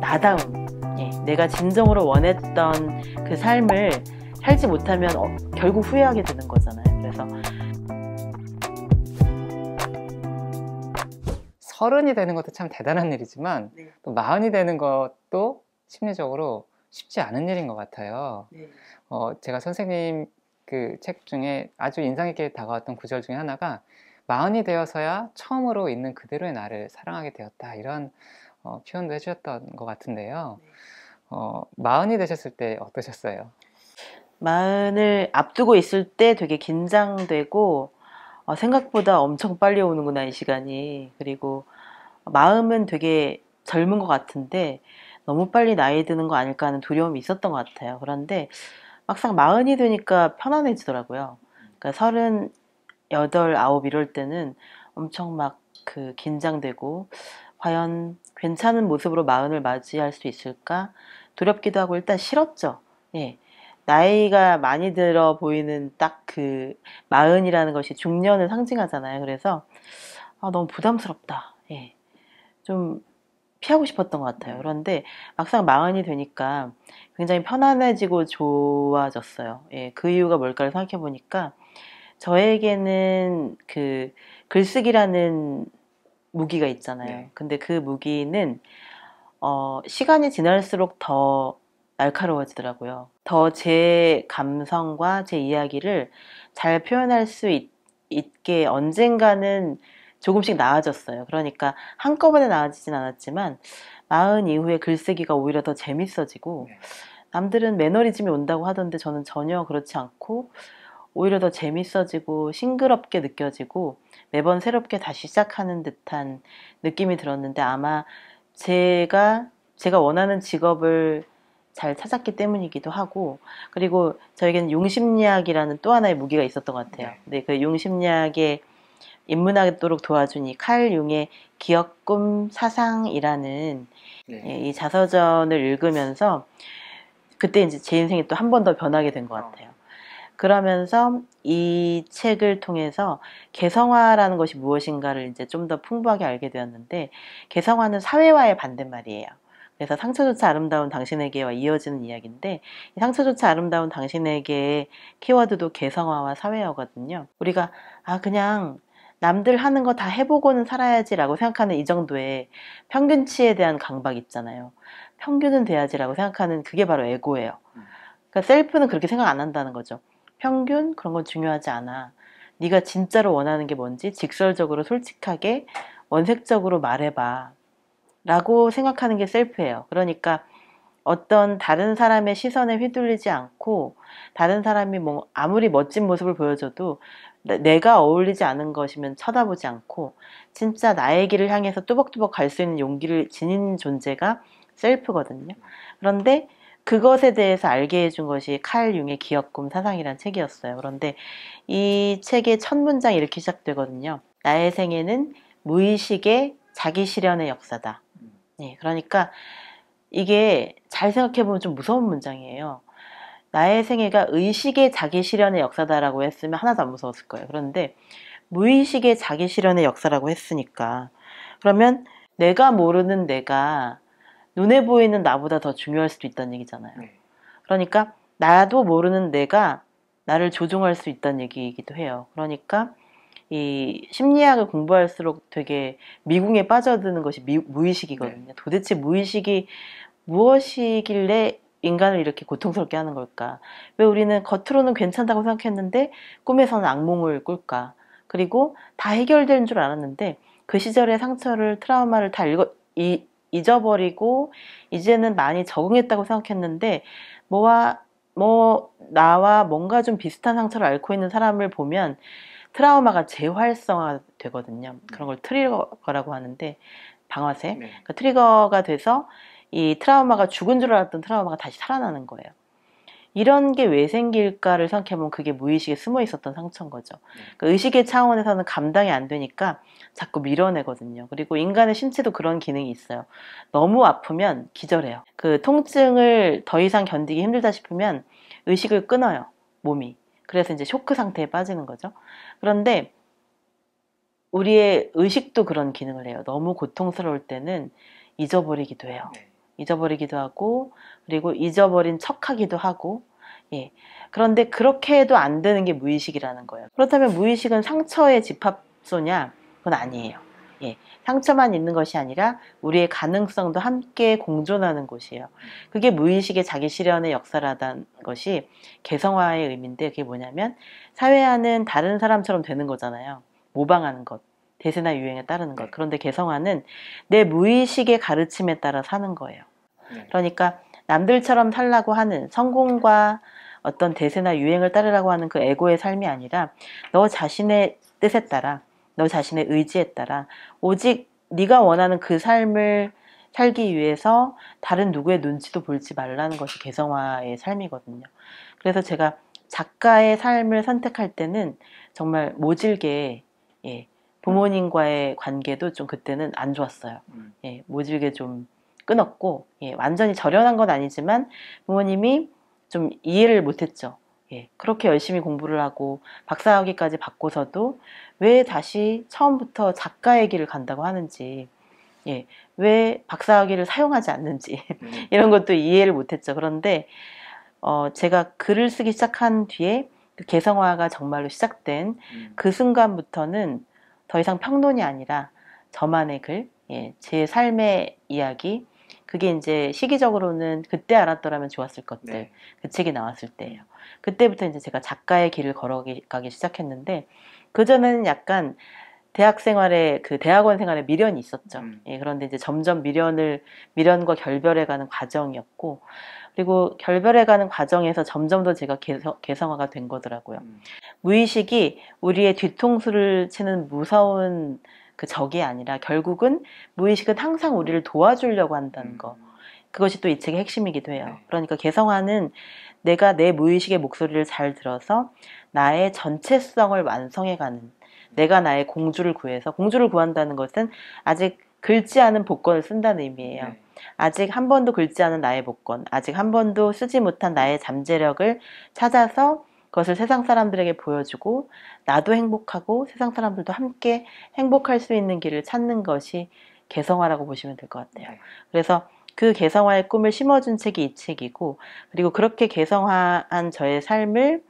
나다움, 예, 내가 진정으로 원했던 그 삶을 살지 못하면 결국 후회하게 되는 거잖아요. 그래서 서른이 되는 것도 참 대단한 일이지만 네. 또 마흔이 되는 것도 심리적으로 쉽지 않은 일인 것 같아요. 네. 제가 선생님 그 책 중에 아주 인상 깊게 다가왔던 구절 중에 하나가 마흔이 되어서야 처음으로 있는 그대로의 나를 사랑하게 되었다, 이런 표현도 해주셨던 것 같은데요. 마흔이 되셨을 때 어떠셨어요? 마흔을 앞두고 있을 때 되게 긴장되고 생각보다 엄청 빨리 오는구나 이 시간이. 그리고 마음은 되게 젊은 것 같은데 너무 빨리 나이 드는 거 아닐까 하는 두려움이 있었던 것 같아요. 그런데 막상 마흔이 되니까 편안해지더라고요. 그러니까 38, 9 이럴 때는 엄청 막 그 긴장되고 과연 괜찮은 모습으로 마흔을 맞이할 수 있을까 두렵기도 하고 일단 싫었죠. 예. 나이가 많이 들어 보이는 딱 그 마흔이라는 것이 중년을 상징하잖아요. 그래서 너무 부담스럽다. 예. 좀 피하고 싶었던 것 같아요. 그런데 막상 마흔이 되니까 굉장히 편안해지고 좋아졌어요. 예, 그 이유가 뭘까를 생각해 보니까 저에게는 그 글쓰기라는 무기가 있잖아요. 네. 근데 그 무기는 시간이 지날수록 더 날카로워지더라고요. 더 제 감성과 제 이야기를 잘 표현할 수 있게 언젠가는 조금씩 나아졌어요. 그러니까 한꺼번에 나아지진 않았지만 마흔 이후에 글쓰기가 오히려 더 재밌어지고, 남들은 매너리즘이 온다고 하던데 저는 전혀 그렇지 않고 오히려 더 재밌어지고 싱그럽게 느껴지고 매번 새롭게 다시 시작하는 듯한 느낌이 들었는데, 아마 제가 원하는 직업을 잘 찾았기 때문이기도 하고, 그리고 저에게는 용심리학이라는 또 하나의 무기가 있었던 것 같아요. 근데 그 용심리학에 입문하도록 도와준 이 칼 융의 기억, 꿈, 사상이라는 이 자서전을 읽으면서 그때 이제 제 인생이 또 한 번 더 변하게 된 것 같아요. 그러면서 이 책을 통해서 개성화라는 것이 무엇인가를 이제 좀 더 풍부하게 알게 되었는데, 개성화는 사회화의 반대말이에요. 그래서 상처조차 아름다운 당신에게와 이어지는 이야기인데, 이 상처조차 아름다운 당신에게의 키워드도 개성화와 사회화거든요. 우리가 그냥 남들 하는 거 다 해보고는 살아야지라고 생각하는 이 정도의 평균치에 대한 강박 있잖아요. 평균은 돼야지라고 생각하는 그게 바로 에고예요. 그러니까 셀프는 그렇게 생각 안 한다는 거죠. 평균? 그런 건 중요하지 않아. 네가 진짜로 원하는 게 뭔지 직설적으로 솔직하게 원색적으로 말해봐 라고 생각하는 게 셀프예요. 그러니까 어떤 다른 사람의 시선에 휘둘리지 않고, 다른 사람이 뭐 아무리 멋진 모습을 보여줘도 내가 어울리지 않은 것이면 쳐다보지 않고 진짜 나의 길을 향해서 뚜벅뚜벅 갈 수 있는 용기를 지닌 존재가 셀프거든요. 그런데 그것에 대해서 알게 해준 것이 칼 융의 기억, 꿈, 사상이라는 책이었어요. 그런데 이 책의 첫 문장이 이렇게 시작되거든요. 나의 생애는 무의식의 자기 실현의 역사다. 예, 그러니까 이게 잘 생각해보면 좀 무서운 문장이에요. 나의 생애가 의식의 자기 실현의 역사다라고 했으면 하나도 안 무서웠을 거예요. 그런데 무의식의 자기 실현의 역사라고 했으니까, 그러면 내가 모르는 내가 눈에 보이는 나보다 더 중요할 수도 있다는 얘기잖아요. 그러니까 나도 모르는 내가 나를 조종할 수 있다는 얘기이기도 해요. 그러니까 이 심리학을 공부할수록 되게 미궁에 빠져드는 것이 무의식이거든요. 도대체 무의식이 무엇이길래 인간을 이렇게 고통스럽게 하는 걸까? 왜 우리는 겉으로는 괜찮다고 생각했는데 꿈에서는 악몽을 꿀까? 그리고 다 해결되는 줄 알았는데 그 시절의 상처를, 트라우마를 다 잊어버리고 이제는 많이 적응했다고 생각했는데, 나와 뭔가 좀 비슷한 상처를 앓고 있는 사람을 보면 트라우마가 재활성화 되거든요. 그런 걸 트리거라고 하는데, 방아쇠. 그 트리거가 돼서 이 트라우마가 죽은 줄 알았던 트라우마가 다시 살아나는 거예요. 이런 게 왜 생길까를 생각해보면 그게 무의식에 숨어 있었던 상처인 거죠. 그 의식의 차원에서는 감당이 안 되니까 자꾸 밀어내거든요. 그리고 인간의 신체도 그런 기능이 있어요. 너무 아프면 기절해요. 그 통증을 더 이상 견디기 힘들다 싶으면 의식을 끊어요, 몸이. 그래서 이제 쇼크 상태에 빠지는 거죠. 그런데 우리의 의식도 그런 기능을 해요. 너무 고통스러울 때는 잊어버리기도 해요. 잊어버리기도 하고, 그리고 잊어버린 척하기도 하고, 예. 그런데 그렇게 해도 안 되는 게 무의식이라는 거예요. 그렇다면 무의식은 상처의 집합소냐? 그건 아니에요. 예. 상처만 있는 것이 아니라 우리의 가능성도 함께 공존하는 곳이에요. 그게 무의식의 자기 실현의 역사라는 것이 개성화의 의미인데, 그게 뭐냐면 사회화는 다른 사람처럼 되는 거잖아요. 모방하는 것, 대세나 유행에 따르는 것. 그런데 개성화는 내 무의식의 가르침에 따라 사는 거예요. 그러니까 남들처럼 살라고 하는, 성공과 어떤 대세나 유행을 따르라고 하는 그 에고의 삶이 아니라 너 자신의 뜻에 따라, 너 자신의 의지에 따라 오직 네가 원하는 그 삶을 살기 위해서 다른 누구의 눈치도 보지 말라는 것이 개성화의 삶이거든요. 그래서 제가 작가의 삶을 선택할 때는 정말 모질게, 예, 부모님과의 관계도 좀 그때는 안 좋았어요. 예, 모질게 좀 끊었고, 예, 완전히 절연한 건 아니지만 부모님이 좀 이해를 못했죠. 예, 그렇게 열심히 공부를 하고 박사학위까지 받고서도 왜 다시 처음부터 작가의 길을 간다고 하는지, 예, 왜 박사학위를 사용하지 않는지 이런 것도 이해를 못했죠. 그런데 제가 글을 쓰기 시작한 뒤에 그 개성화가 정말로 시작된 그 순간부터는 더 이상 평론이 아니라 저만의 글, 예, 제 삶의 이야기, 그게 이제 시기적으로는 그때 알았더라면 좋았을 것들, 네. 그 책이 나왔을 때예요. 그때부터 이제 제가 작가의 길을 걸어가기 시작했는데, 그전에는 약간 대학 생활에, 그 대학원 생활에 미련이 있었죠. 예, 그런데 이제 점점 미련과 결별해가는 과정이었고, 그리고 결별해가는 과정에서 점점 더 제가 개성화가 된 거더라고요. 무의식이 우리의 뒤통수를 치는 무서운 그 적이 아니라 결국은 무의식은 항상 우리를 도와주려고 한다는 거. 그것이 또 이 책의 핵심이기도 해요. 그러니까 개성화는 내가 내 무의식의 목소리를 잘 들어서 나의 전체성을 완성해가는, 내가 나의 공주를 구해서, 공주를 구한다는 것은 아직 긁지 않은 복권을 쓴다는 의미예요. 아직 한 번도 긁지 않은 나의 복권, 아직 한 번도 쓰지 못한 나의 잠재력을 찾아서 그것을 세상 사람들에게 보여주고 나도 행복하고 세상 사람들도 함께 행복할 수 있는 길을 찾는 것이 개성화라고 보시면 될 것 같아요. 그래서 그 개성화의 꿈을 심어준 책이 이 책이고, 그리고 그렇게 개성화한 저의 삶을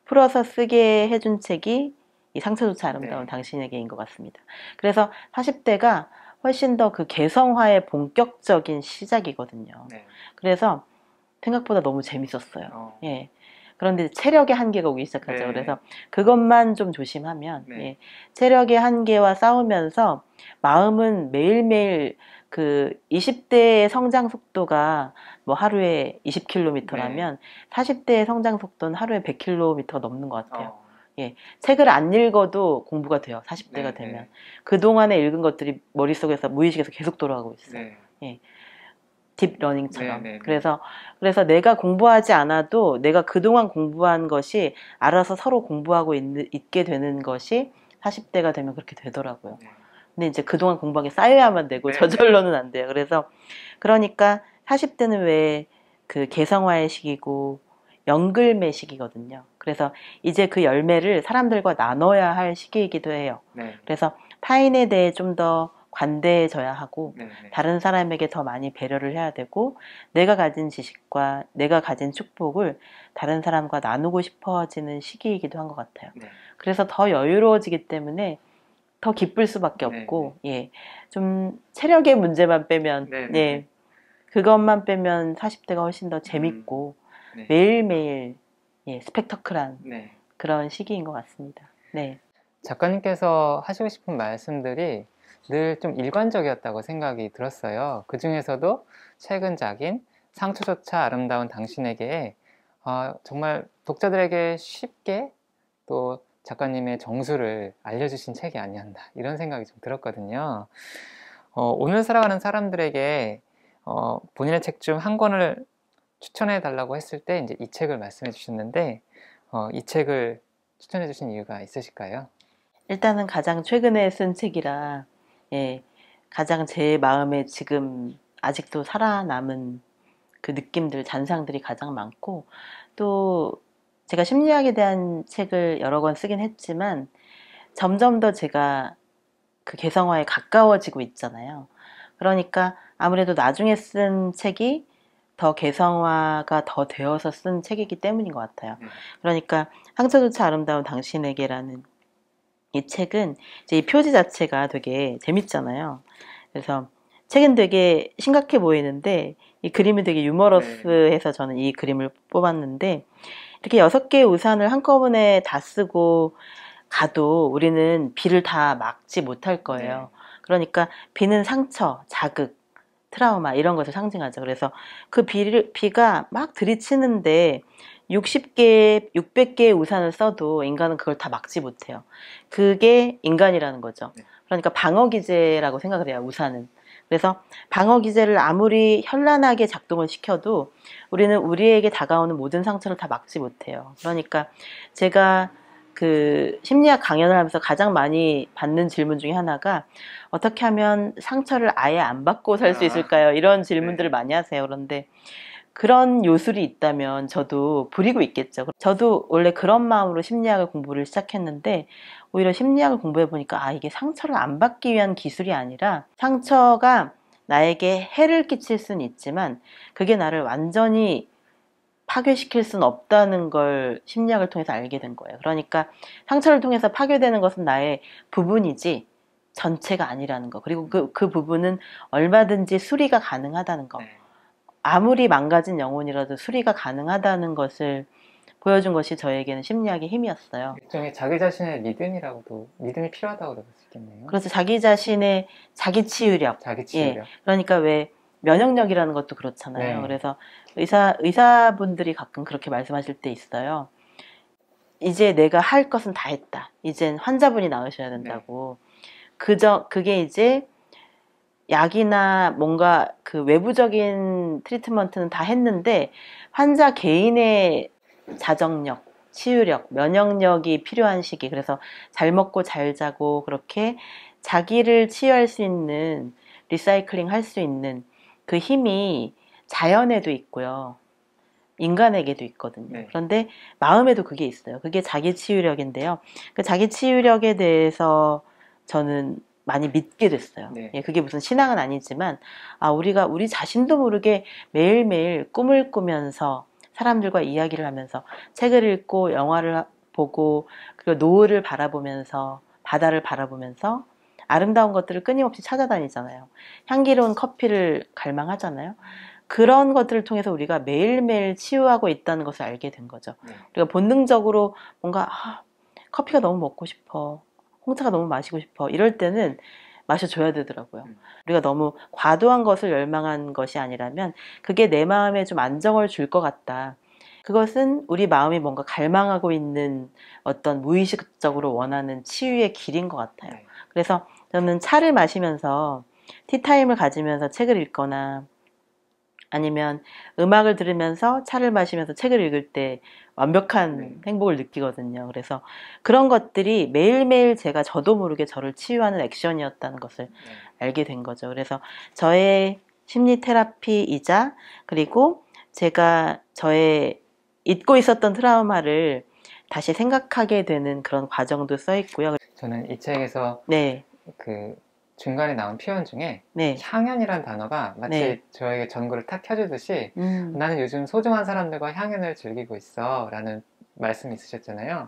풀어서 쓰게 해준 책이 이 상처조차 아름다운 당신에게인 것 같습니다. 그래서 40대가 훨씬 더 그 개성화의 본격적인 시작이거든요. 그래서 생각보다 너무 재밌었어요. 예. 그런데 체력의 한계가 오기 시작하죠. 그래서 그것만 좀 조심하면, 예. 체력의 한계와 싸우면서 마음은 매일매일 그 20대의 성장 속도가 뭐 하루에 20km라면 40대의 성장 속도는 하루에 100km 넘는 것 같아요. 예, 책을 안 읽어도 공부가 돼요. 40대가 되면. 그동안에 읽은 것들이 머릿속에서, 무의식에서 계속 돌아가고 있어요. 예. 딥러닝처럼. 그래서 내가 공부하지 않아도 내가 그동안 공부한 것이 알아서 서로 공부하고 있게 되는 것이 40대가 되면 그렇게 되더라고요. 근데 이제 그동안 공부한 게 쌓여야만 되고 저절로는 안 돼요. 그러니까 40대는 왜 그 개성화의 시기고 연글매 시기거든요. 그래서 이제 그 열매를 사람들과 나눠야 할 시기이기도 해요. 그래서 타인에 대해 좀 더 관대해져야 하고 다른 사람에게 더 많이 배려를 해야 되고, 내가 가진 지식과 내가 가진 축복을 다른 사람과 나누고 싶어지는 시기이기도 한 것 같아요. 그래서 더 여유로워지기 때문에 더 기쁠 수밖에 없고, 예, 좀 체력의 문제만 빼면, 예, 그것만 빼면 40대가 훨씬 더 재밌고 매일매일, 예, 스펙터클한 그런 시기인 것 같습니다. 네. 작가님께서 하시고 싶은 말씀들이 늘 좀 일관적이었다고 생각이 들었어요. 그 중에서도 최근작인 상처조차 아름다운 당신에게 정말 독자들에게 쉽게 또 작가님의 정수를 알려주신 책이 아니었나, 이런 생각이 좀 들었거든요. 오늘 살아가는 사람들에게 본인의 책 중 한 권을 추천해 달라고 했을 때 이제 이 책을 말씀해 주셨는데, 이 책을 추천해 주신 이유가 있으실까요? 일단은 가장 최근에 쓴 책이라, 예, 가장 제 마음에 지금 아직도 살아남은 그 느낌들, 잔상들이 가장 많고, 또 제가 심리학에 대한 책을 여러 권 쓰긴 했지만 점점 더 제가 그 개성화에 가까워지고 있잖아요. 그러니까 아무래도 나중에 쓴 책이 더 개성화가 더 되어서 쓴 책이기 때문인 것 같아요. 그러니까 상처조차 아름다운 당신에게라는 이 책은 이제 이 표지 자체가 되게 재밌잖아요. 그래서 책은 되게 심각해 보이는데 이 그림이 되게 유머러스해서 저는 이 그림을 뽑았는데, 이렇게 6개의 우산을 한꺼번에 다 쓰고 가도 우리는 비를 다 막지 못할 거예요. 그러니까 비는 상처, 자극, 트라우마 이런 것을 상징하죠. 그래서 그 비가 막 들이치는데 60개, 600개의 우산을 써도 인간은 그걸 다 막지 못해요. 그게 인간이라는 거죠. 그러니까 방어기제라고 생각을 해요, 우산은. 그래서 방어기제를 아무리 현란하게 작동을 시켜도 우리는 우리에게 다가오는 모든 상처를 다 막지 못해요. 그러니까 제가 그 심리학 강연을 하면서 가장 많이 받는 질문 중에 하나가, 어떻게 하면 상처를 아예 안 받고 살 수 있을까요? 이런 질문들을 많이 하세요. 그런데 그런 요술이 있다면 저도 부리고 있겠죠. 저도 원래 그런 마음으로 심리학을 공부를 시작했는데, 오히려 심리학을 공부해 보니까 이게 상처를 안 받기 위한 기술이 아니라, 상처가 나에게 해를 끼칠 수는 있지만 그게 나를 완전히 파괴시킬 수는 없다는 걸 심리학을 통해서 알게 된 거예요. 그러니까 상처를 통해서 파괴되는 것은 나의 부분이지 전체가 아니라는 거. 그리고 그 부분은 얼마든지 수리가 가능하다는 거. 아무리 망가진 영혼이라도 수리가 가능하다는 것을 보여준 것이 저에게는 심리학의 힘이었어요. 일종의 자기 자신의 믿음이라고도, 믿음이 필요하다고 그럴 수 있겠네요. 그래서 자기 자신의 자기 치유력. 자기 치유력. 그러니까 왜 면역력이라는 것도 그렇잖아요. 그래서 의사분들이 가끔 그렇게 말씀하실 때 있어요. 이제 내가 할 것은 다 했다. 이젠 환자분이 나으셔야 된다고. 그게 이제 약이나 뭔가 그 외부적인 트리트먼트는 다 했는데 환자 개인의 자정력, 치유력, 면역력이 필요한 시기. 그래서 잘 먹고 잘 자고 그렇게 자기를 치유할 수 있는, 리사이클링 할 수 있는 그 힘이 자연에도 있고요. 인간에게도 있거든요. 그런데 마음에도 그게 있어요. 그게 자기 치유력인데요. 그 자기 치유력에 대해서 저는 많이 믿게 됐어요. 그게 무슨 신앙은 아니지만, 우리가 우리 자신도 모르게 매일매일 꿈을 꾸면서 사람들과 이야기를 하면서 책을 읽고 영화를 보고 그리고 노을을 바라보면서 바다를 바라보면서 아름다운 것들을 끊임없이 찾아다니잖아요. 향기로운 커피를 갈망하잖아요. 그런 것들을 통해서 우리가 매일매일 치유하고 있다는 것을 알게 된 거죠. 우리가 본능적으로 뭔가 커피가 너무 먹고 싶어, 홍차가 너무 마시고 싶어, 이럴 때는 마셔줘야 되더라고요. 우리가 너무 과도한 것을 열망한 것이 아니라면 그게 내 마음에 좀 안정을 줄 것 같다. 그것은 우리 마음이 뭔가 갈망하고 있는 어떤 무의식적으로 원하는 치유의 길인 것 같아요. 그래서 저는 차를 마시면서 티타임을 가지면서 책을 읽거나 아니면 음악을 들으면서 차를 마시면서 책을 읽을 때 완벽한 행복을 느끼거든요. 그래서 그런 것들이 매일매일 제가 저도 모르게 저를 치유하는 액션이었다는 것을 알게 된 거죠. 그래서 저의 심리 테라피이자, 그리고 제가 저의 잊고 있었던 트라우마를 다시 생각하게 되는 그런 과정도 써 있고요. 저는 이 책에서 그 중간에 나온 표현 중에 향연이라는 단어가 마치 저에게 전구를 탁 켜주듯이 나는 요즘 소중한 사람들과 향연을 즐기고 있어 라는 말씀이 있으셨잖아요.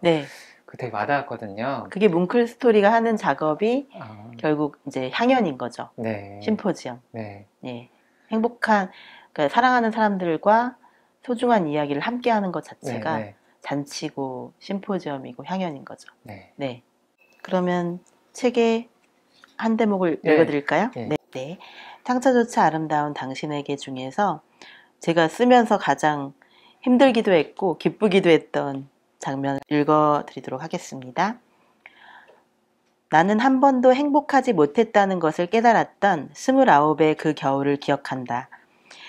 그 되게 와닿았거든요. 그게 뭉클 스토리가 하는 작업이 결국 이제 향연인 거죠. 심포지엄. 행복한, 그러니까 사랑하는 사람들과 소중한 이야기를 함께 하는 것 자체가 잔치고 심포지엄이고 향연인 거죠. 그러면 책의 한 대목을 읽어드릴까요? 상처조차 아름다운 당신에게 중에서 제가 쓰면서 가장 힘들기도 했고 기쁘기도 했던 장면을 읽어드리도록 하겠습니다. 나는 한 번도 행복하지 못했다는 것을 깨달았던 29의 그 겨울을 기억한다.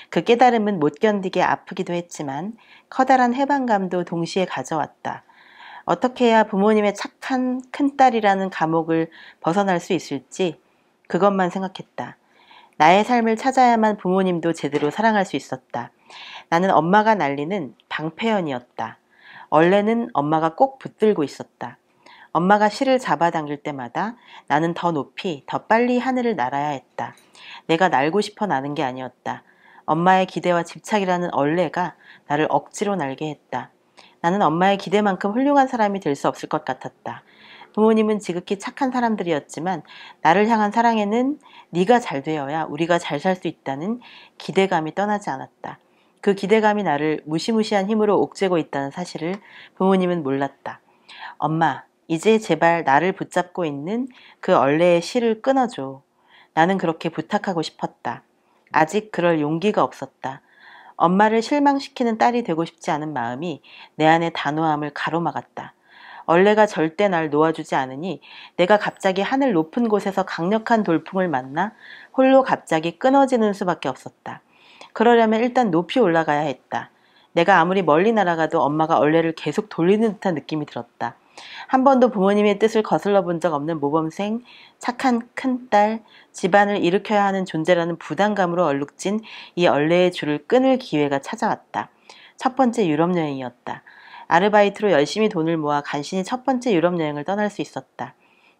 그 깨달음은 못 견디게 아프기도 했지만 커다란 해방감도 동시에 가져왔다. 어떻게 해야 부모님의 착한 큰딸이라는 감옥을 벗어날 수 있을지 그것만 생각했다. 나의 삶을 찾아야만 부모님도 제대로 사랑할 수 있었다. 나는 엄마가 날리는 방패연이었다. 원래는 엄마가 꼭 붙들고 있었다. 엄마가 실을 잡아당길 때마다 나는 더 높이, 더 빨리 하늘을 날아야 했다. 내가 날고 싶어 나는 게 아니었다. 엄마의 기대와 집착이라는 얼레가 나를 억지로 날게 했다. 나는 엄마의 기대만큼 훌륭한 사람이 될 수 없을 것 같았다. 부모님은 지극히 착한 사람들이었지만 나를 향한 사랑에는 네가 잘 되어야 우리가 잘 살 수 있다는 기대감이 떠나지 않았다. 그 기대감이 나를 무시무시한 힘으로 옥죄고 있다는 사실을 부모님은 몰랐다. 엄마, 이제 제발 나를 붙잡고 있는 그 얼레의 실을 끊어줘. 나는 그렇게 부탁하고 싶었다. 아직 그럴 용기가 없었다. 엄마를 실망시키는 딸이 되고 싶지 않은 마음이 내 안의 단호함을 가로막았다. 얼레가 절대 날 놓아주지 않으니 내가 갑자기 하늘 높은 곳에서 강력한 돌풍을 만나 홀로 갑자기 끊어지는 수밖에 없었다. 그러려면 일단 높이 올라가야 했다. 내가 아무리 멀리 날아가도 엄마가 얼레를 계속 돌리는 듯한 느낌이 들었다. 한 번도 부모님의 뜻을 거슬러 본 적 없는 모범생, 착한 큰딸, 집안을 일으켜야 하는 존재라는 부담감으로 얼룩진 이 얼레의 줄을 끊을 기회가 찾아왔다. 첫 번째 유럽 여행이었다. 아르바이트로 열심히 돈을 모아 간신히 첫 번째 유럽 여행을 떠날 수 있었다.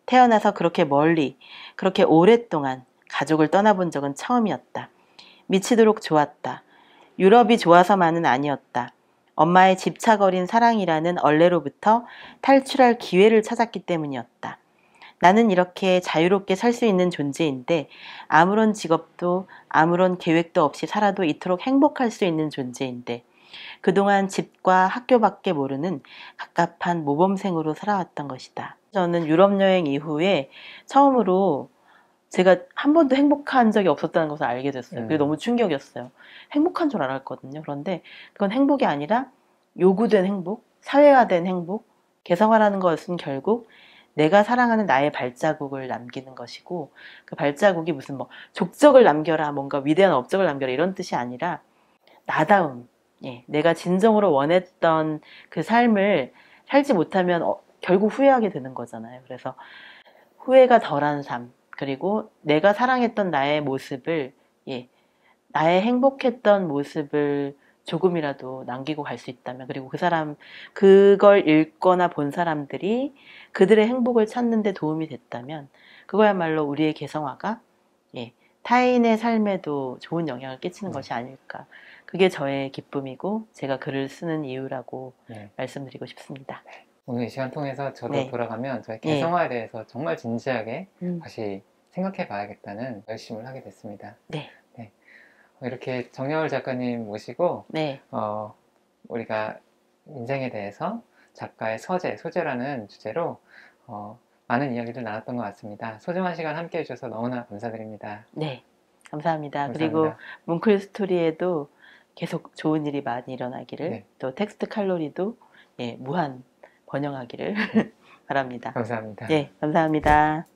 태어나서 그렇게 멀리, 그렇게 오랫동안 가족을 떠나본 적은 처음이었다. 미치도록 좋았다. 유럽이 좋아서만은 아니었다. 엄마의 집착 어린 사랑이라는 얼레로부터 탈출할 기회를 찾았기 때문이었다. 나는 이렇게 자유롭게 살 수 있는 존재인데 아무런 직업도 아무런 계획도 없이 살아도 이토록 행복할 수 있는 존재인데 그동안 집과 학교밖에 모르는 갑갑한 모범생으로 살아왔던 것이다. 저는 유럽 여행 이후에 처음으로 제가 한 번도 행복한 적이 없었다는 것을 알게 됐어요. 그게 너무 충격이었어요. 행복한 줄 알았거든요. 그런데 그건 행복이 아니라 요구된 행복, 사회화된 행복, 개성화라는 것은 결국 내가 사랑하는 나의 발자국을 남기는 것이고 그 발자국이 무슨 뭐 족적을 남겨라, 뭔가 위대한 업적을 남겨라 이런 뜻이 아니라 나다움, 예, 내가 진정으로 원했던 그 삶을 살지 못하면 결국 후회하게 되는 거잖아요. 그래서 후회가 덜한 삶, 그리고 내가 사랑했던 나의 모습을, 예, 나의 행복했던 모습을 조금이라도 남기고 갈 수 있다면, 그리고 그 사람, 그걸 읽거나 본 사람들이 그들의 행복을 찾는 데 도움이 됐다면, 그거야말로 우리의 개성화가, 예, 타인의 삶에도 좋은 영향을 끼치는 것이 아닐까. 그게 저의 기쁨이고, 제가 글을 쓰는 이유라고 말씀드리고 싶습니다. 오늘 이 시간 통해서 저도 네. 돌아가면 저의 네. 개성화에 대해서 정말 진지하게 다시 생각해 봐야겠다는 결심을 하게 됐습니다. 네. 이렇게 정여울 작가님 모시고 네. 우리가 인생에 대해서 작가의 소재라는 주제로 많은 이야기를 나눴던 것 같습니다. 소중한 시간 함께 해주셔서 너무나 감사드립니다. 네, 감사합니다. 감사합니다. 그리고 뭉클 스토리에도 계속 좋은 일이 많이 일어나기를, 네. 또 텍스트 칼로리도 무한 번영하기를 바랍니다. 감사합니다. 네, 감사합니다.